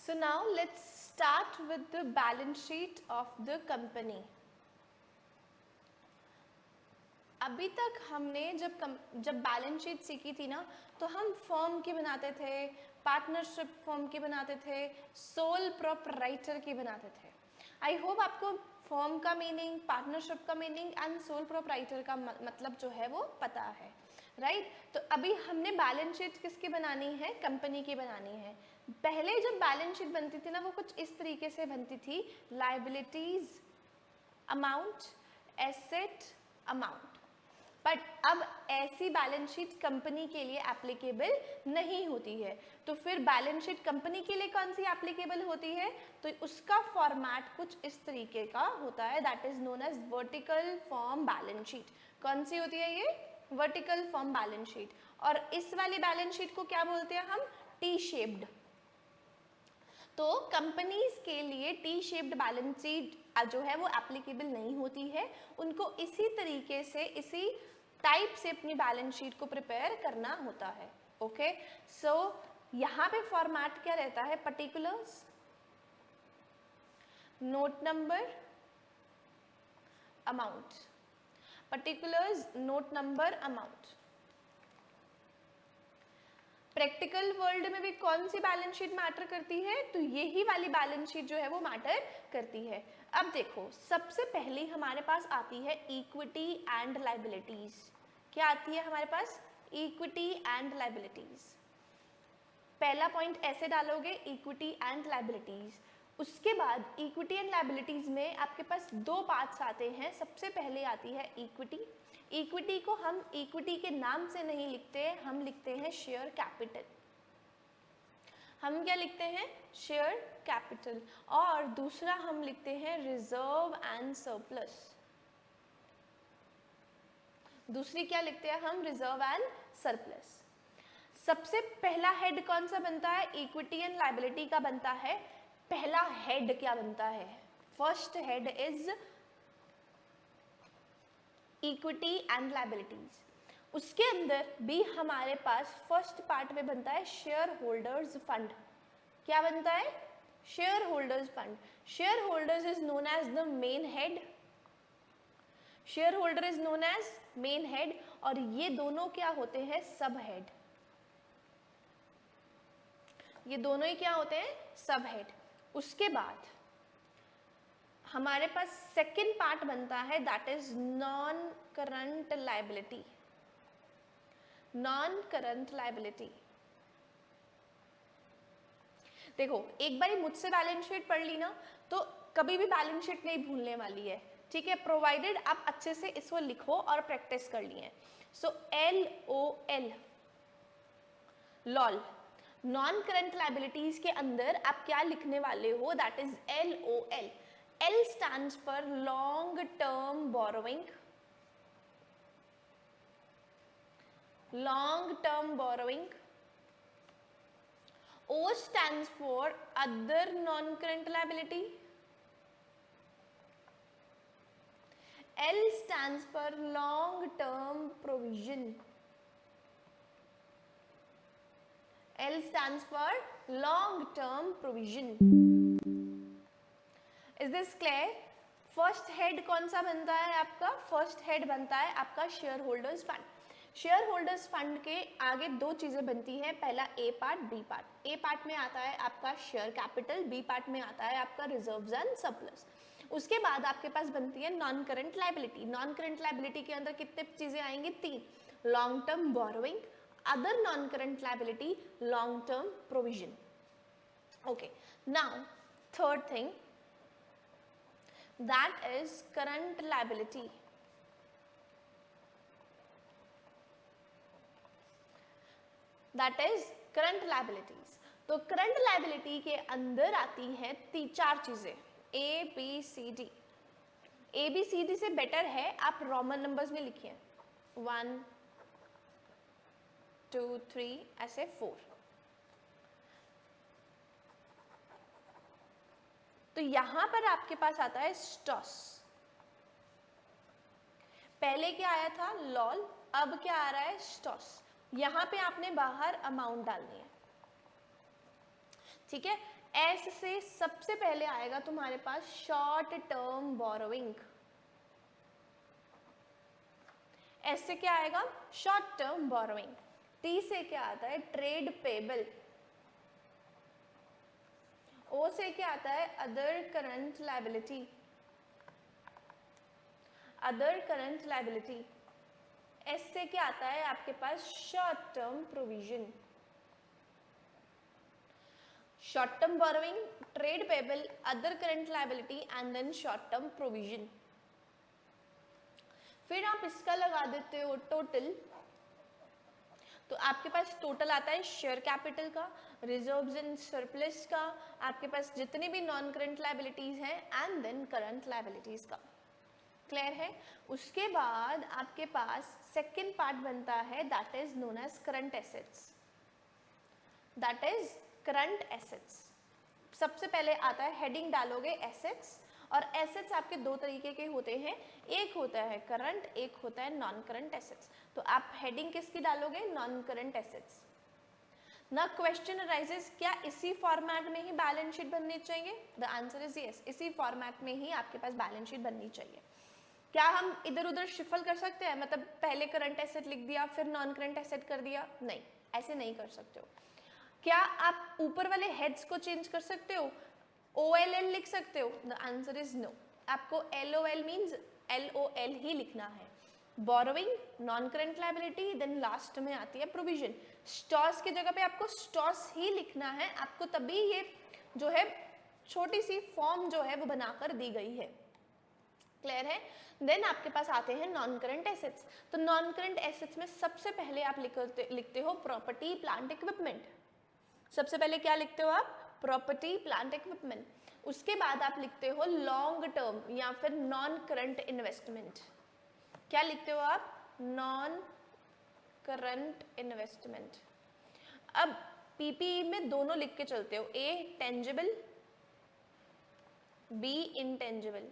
So now let's start with the balance sheet of the company. अभी तक हमने जब बैलेंस शीट सीखी थी ना, तो हम फर्म की बनाते थे, पार्टनरशिप फर्म की बनाते थे, सोल प्रोप्राइटर की बनाते थे. आई होप आपको फर्म का मीनिंग, पार्टनरशिप का मीनिंग एंड सोल प्रोप्राइटर का मतलब जो है वो पता है, राइट? तो अभी हमने बैलेंस शीट किसकी बनानी है? कंपनी की बनानी है. पहले जब बैलेंस शीट बनती थी ना, वो कुछ इस तरीके से बनती थी: liabilities amount, asset amount. But अब ऐसी बैलेंस शीट कंपनी के लिए एप्लीकेबल नहीं होती है. तो फिर बैलेंस शीट कंपनी के लिए कौन सी एप्लीकेबल होती है? तो उसका फॉर्मेट कुछ इस तरीके का होता है, that is known as vertical form balance sheet. कौन सी होती है ये? Vertical form balance sheet. और इस वाली बैलेंस शीट को क्या बोलते हैं हम? T shaped. तो कंपनीज के लिए टी शेप्ड बैलेंस शीट जो है वो एप्लीकेबल नहीं होती है. उनको इसी तरीके से, इसी टाइप से अपनी बैलेंस शीट को प्रिपेयर करना होता है. ओके, सो यहाँ पे फॉर्मेट क्या रहता है? Particulars, note number, amount. Particulars, note number, amount. Practical world में भी कौन सी बैलेंस शीट मैटर करती है? तो यही वाली बैलेंस शीट जो है वो मैटर करती है. अब देखो, सबसे पहले हमारे पास आती है इक्विटी एंड लायबिलिटीज. क्या आती है हमारे पास? Equity and liabilities. पहला पॉइंट ऐसे डालोगे, इक्विटी एंड लायबिलिटीज. उसके बाद इक्विटी एंड लायबिलिटीज में आपके पास दो पार्ट्स आते हैं. सबसे पहले आती है इक्विटी. इक्विटी को हम इक्विटी के नाम से नहीं लिखते, हम लिखते हैं शेयर कैपिटल. हम क्या लिखते हैं? Share capital. और दूसरा हम लिखते हैं रिजर्व एंड सरप्लस. दूसरी क्या लिखते हैं हम? Reserve and surplus. सबसे पहला हेड कौन सा बनता है? इक्विटी एंड लायबिलिटी का बनता है. पहला हेड क्या बनता है? First head is equity and liabilities. उसके अंदर भी हमारे पास फर्स्ट पार्ट में बनता है शेयर होल्डर्स फंड. क्या बनता है? Shareholders fund. Shareholders is known as the main head. Shareholder is known as main head. और ये दोनों क्या होते हैं? सब हेड. ये दोनों ही क्या होते हैं? सब हेड. उसके बाद हमारे पास सेकेंड पार्ट बनता है, that is non current liability. Non current liability. देखो, एक बार मुझसे बैलेंस शीट पढ़ ली ना, तो कभी भी बैलेंस शीट नहीं भूलने वाली है, ठीक है? प्रोवाइडेड आप अच्छे से इसको लिखो और प्रैक्टिस कर लिए. सो LOL, lol. Non current liabilities के अंदर आप क्या लिखने वाले हो? That is LOL. L stands for long term borrowing. Long term borrowing. O stands for other non-current liability. L stands for long term provision. L stands for long term provision. Is this clear? First head कौन सा बनता है आपका? First head बनता है आपका share holders fund. Shareholders fund के आगे दो चीजें बनती हैं. पहला ए पार्ट, बी पार्ट. ए पार्ट में आता है आपका शेयर कैपिटल, बी पार्ट में आता है आपका रिजर्व्स एंड सरप्लस. उसके बाद आपके पास बनती है non current liability. Non current liability के अंदर कितने चीजें आएंगी? तीन. Long term borrowing, other non current liability, long term provision. Okay, now third thing, that is current liability. That is current liabilities. तो current liability के अंदर आती है चार चीजें, ABCD. ABCD से बेटर है आप रोमन नंबर्स में लिखिए, 1 2 3 ऐसे 4. तो यहां पर आपके पास आता है स्टॉस. पहले क्या आया था? लॉल. अब क्या आ रहा है? स्टॉस. यहां पे आपने बाहर अमाउंट डालनी है, ठीक है? एस से सबसे पहले आएगा तुम्हारे पास शॉर्ट टर्म बोरोइंग। एस से क्या आएगा? Short term borrowing. टी से क्या आता है? Trade payable. ओ से क्या आता है? Other current liability. Other current liability. S से क्या आता है आपके पास? Short term provision. Short term borrowing, trade payable, other current liability and then short term provision. फिर आप इसका लगा देते हो टोटल, तो आपके पास टोटल आता है शेयर कैपिटल का, रिजर्व्स एंड सरप्लस का, आपके पास जितनी भी नॉन करंट लायबिलिटीज हैं एंड देन करंट लायबिलिटीज का। क्लियर है? उसके बाद आपके पास सेकेंड पार्ट बनता है that is known as current assets. That is current assets. सबसे पहले आता है, हेडिंग डालोगे एसेट्स, और एसेट्स आपके दो तरीके के होते हैं, एक होता है करंट, एक होता है नॉन करंट एसेट्स। तो आप हेडिंग किसकी डालोगे? Non current assets. ना क्वेश्चन अराइजेस, क्या इसी फॉर्मेट में ही बैलेंस शीट बननी चाहिए? द आंसर इज यस, इसी फॉर्मेट में ही आपके पास बैलेंस शीट बननी चाहिए। क्या हम इधर उधर शिफल कर सकते हैं, मतलब पहले करंट एसेट लिख दिया फिर नॉन करंट एसेट कर दिया? नहीं, ऐसे नहीं कर सकते हो। क्या आप ऊपर वाले हेड्स को चेंज कर सकते हो? OLL लिख सकते हो? The answer is no. आपको LOL मीन्स LOL ही लिखना है। Borrowing, non current liability, then last में आती है प्रोविजन। स्टॉस की जगह पे आपको स्टॉस ही लिखना है, आपको तभी ये जो है छोटी सी फॉर्म जो है वो बनाकर दी गई है। क्लियर है? देन आपके पास आते हैं नॉन करंट एसेट्स। तो नॉन करंट एसेट्स में सबसे पहले आप लिखते हो प्रॉपर्टी प्लांट इक्विपमेंट। सबसे पहले क्या लिखते हो आप? Property plant equipment. उसके बाद आप लिखते हो लॉन्ग टर्म या फिर नॉन करंट इन्वेस्टमेंट। क्या लिखते हो आप? Non current investment. अब पीपीई में दोनों लिख के चलते हो, A tangible, B intangible.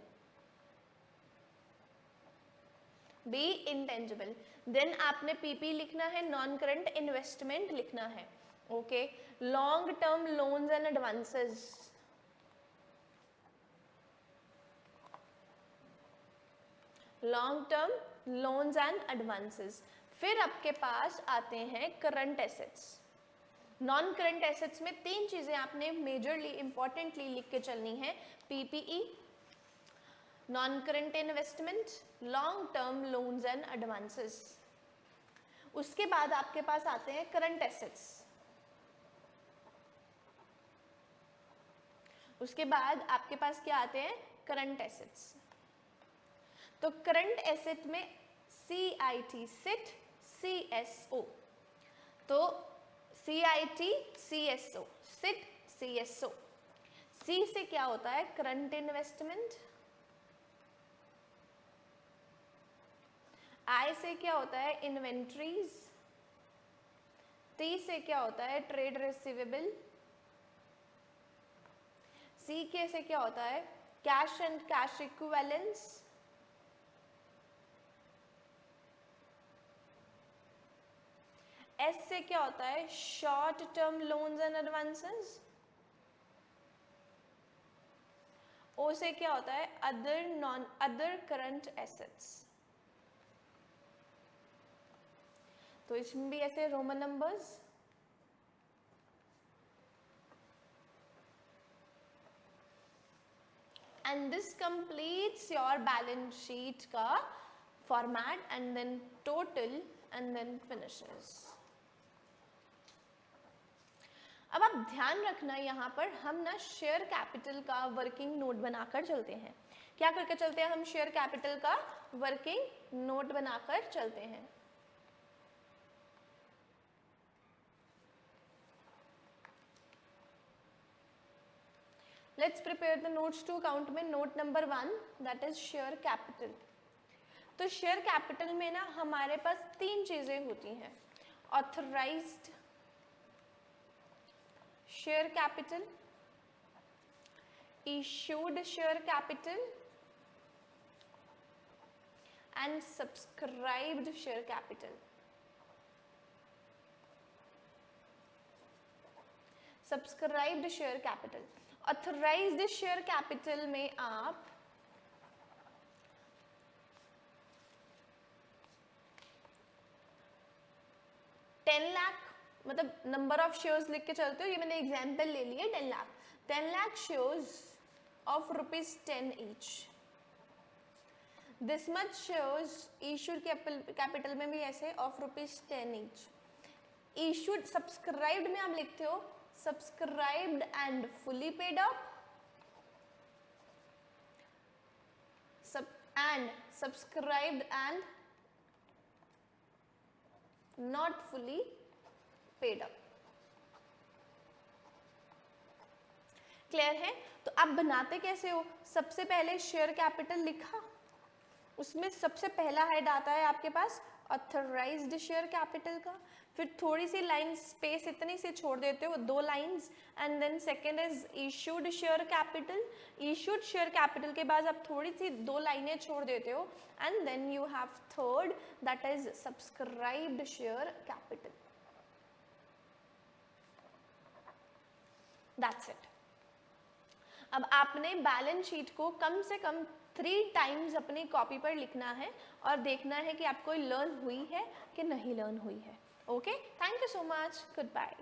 B intangible. Then आपने पीपी लिखना है, नॉन करंट इन्वेस्टमेंट लिखना है। Okay, long term loans and advances. Long term loans and advances. फिर आपके पास आते हैं current assets. Non current assets में तीन चीजें आपने मेजरली इंपॉर्टेंटली लिख के चलनी है, PPE, non current investment, long term loans and advances. उसके बाद आपके पास आते हैं करंट एसेट्स। उसके बाद आपके पास क्या आते हैं? Current assets. तो करंट एसेट में CIT, सिट, CSO। तो CIT, CSO, sit, CSO। C से क्या होता है? Current investment. I से क्या होता है? इन्वेंट्रीज। T से क्या होता है? Trade receivable. C के से क्या होता है? Cash and cash equivalence. S से क्या होता है? Short term loans and advances. O से क्या होता है? Other current assets. तो इसमें भी ऐसे Roman numbers. And this completes your balance sheet का format and then total and then finishes. अब आप ध्यान रखना, यहाँ पर हम ना शेयर कैपिटल का वर्किंग नोट बनाकर चलते हैं। क्या करके चलते हैं हम? शेयर कैपिटल का वर्किंग नोट बनाकर चलते हैं। Let's prepare the notes to account में note number 1 that is share capital. तो शेयर कैपिटल में ना हमारे पास तीन चीजें होती हैं, authorised share capital, issued share capital and subscribed share capital. Subscribed share capital. Authorised share capital में आप ₹10,00,000 मतलब नंबर ऑफ शेयर्स लिख के चलते हो, ये मैंने एग्जाम्पल ले लिया 10,00,000। 10,00,000 shares of ₹10 each. This much shares issued capital में भी ऐसे ऑफ ₹10 ईच। इशूड सब्सक्राइब्ड में आप लिखते हो subscribed and fully paid up and subscribed and not fully paid up। Clear है? तो आप बनाते कैसे हो? सबसे पहले शेयर कैपिटल लिखा, उसमें सबसे पहला हेड आता है आपके पास ऑथराइज्ड शेयर कैपिटल का, फिर थोड़ी सी लाइन स्पेस इतनी सी छोड़ देते हो, 2 lines, and then second is issued share capital. Issued share capital के बाद आप थोड़ी सी 2 लाइनें छोड़ देते हो, and then you have third that is subscribed share capital. That's it. अब आपने बैलेंस शीट को कम से कम 3 टाइम्स अपनी कॉपी पर लिखना है और देखना है कि आपको लर्न हुई है कि नहीं लर्न हुई है। Okay, thank you so much, good bye.